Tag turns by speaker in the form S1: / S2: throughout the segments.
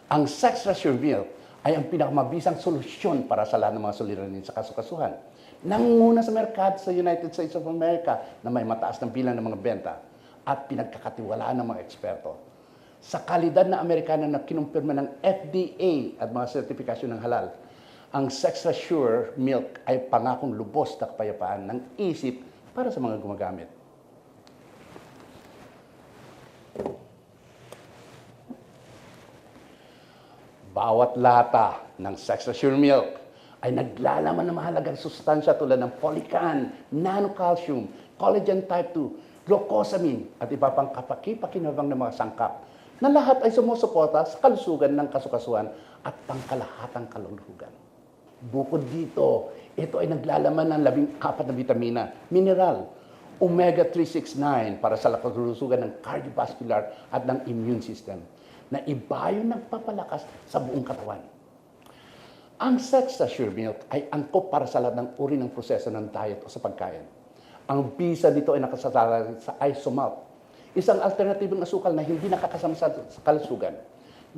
S1: Ang sex reassure milk ay ang pinakamabisang solusyon para sa lahat ng mga suliranin sa kasukasuhan. Nanguna sa merkado sa United States of America na may mataas ng bilang ng mga benta at pinagkakatiwalaan ng mga eksperto. Sa kalidad na Amerikana na kinumpirma ng FDA at mga sertifikasyon ng halal, ang Sex Assure Milk ay pangakong lubos na kapayapaan ng isip para sa mga gumagamit. Bawat lata ng Sex Assure Milk ay naglalaman ng mahalagang sustansya tulad ng folican, nanocalcium, collagen type 2, glucosamine at iba pang kapaki-pakinabang ng mga sangkap na lahat ay sumusuporta sa kalusugan ng kasukasuhan at pangkalahatang kalusugan. Bukod dito, ito ay naglalaman ng 14 na bitamina, mineral, omega-369 para sa kalusugan ng cardiovascular at ng immune system na iba yung nagpapalakas sa buong katawan. Ang Sex Assure Milk ay angkop para sa lahat ng uri ng proseso ng diet o sa pagkain. Ang bisa dito ay nakasalalagay sa isomalt, isang alternatibong asukal na hindi nakakasama sa kalusugan,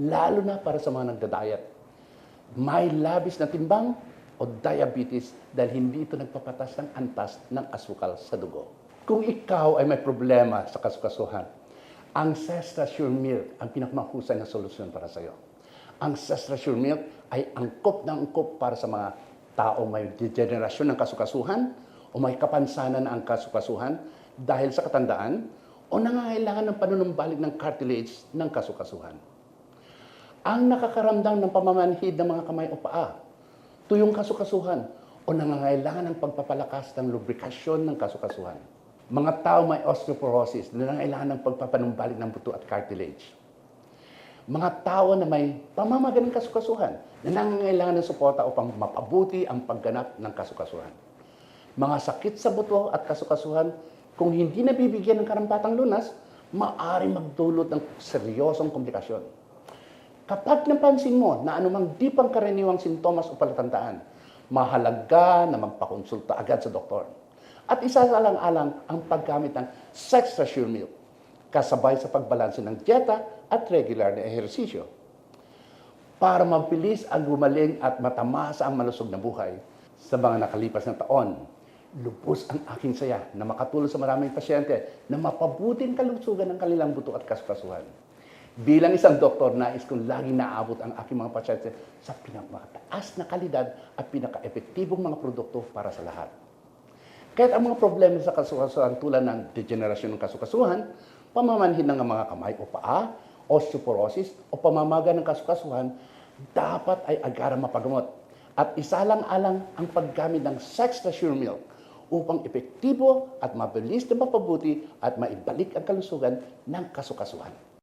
S1: lalo na para sa mga nagda-diet. May labis na timbang o diabetes dahil hindi ito nagpapatas ng antas ng asukal sa dugo. Kung ikaw ay may problema sa kasukasuhan, ang Sex Assure Milk ang pinakamahusay na solusyon para sa iyo. Ang Sex Assure Milk ay angkop na angkop para sa mga taong may degenerasyon ng kasukasuhan o may kapansanan na ang kasukasuhan dahil sa katandaan o nangangailangan ng panunumbalik ng cartilage ng kasukasuhan. Ang nakakaramdam ng pamamanhid ng mga kamay o paa, tuyong kasukasuhan o nangangailangan ng pagpapalakas ng lubrikasyon ng kasukasuhan. Mga tao may osteoporosis na nangangailangan ng pagpapanumbalik ng buto at cartilage. Mga tao na may pamamaga ng kasukasuhan na nangangailangan ng suporta upang mapabuti ang pagganap ng kasukasuhan. Mga sakit sa buto at kasukasuhan, kung hindi nabibigyan ng karampatang lunas, maaari magdulot ng seryosong komplikasyon. Kapag napansin mo na anumang di pangkaraniwang sintomas o palatandaan, mahalaga na magpakonsulta agad sa doktor. At isasalang-alang ang paggamit ng Sex Assure Milk, kasabay sa pagbalanse ng dieta at regular na ehersisyo. Para mabilis ang gumaling at matamasa ang malusog na buhay, sa mga nakalipas na taon, lubos ang aking saya na makatulong sa maraming pasyente na mapabuting kalusugan ng kanilang buto at kasukasuhan. Bilang isang doktor, nais kong laging naabot ang aking mga pasyente sa pinakamataas na kalidad at pinaka-epektibong mga produkto para sa lahat. Kahit ang mga problema sa kasukasuhan tulad ng degenerasyon ng kasukasuhan, pamamanhid ng mga kamay o paa, osteoporosis o pamamaga ng kasukasuhan, dapat ay agarang mapagamot. At isalang-alang ang paggamit ng Sex Assure Milk upang epektibo at mabilis na mapabuti at maibalik ang kalusugan ng kasukasuhan.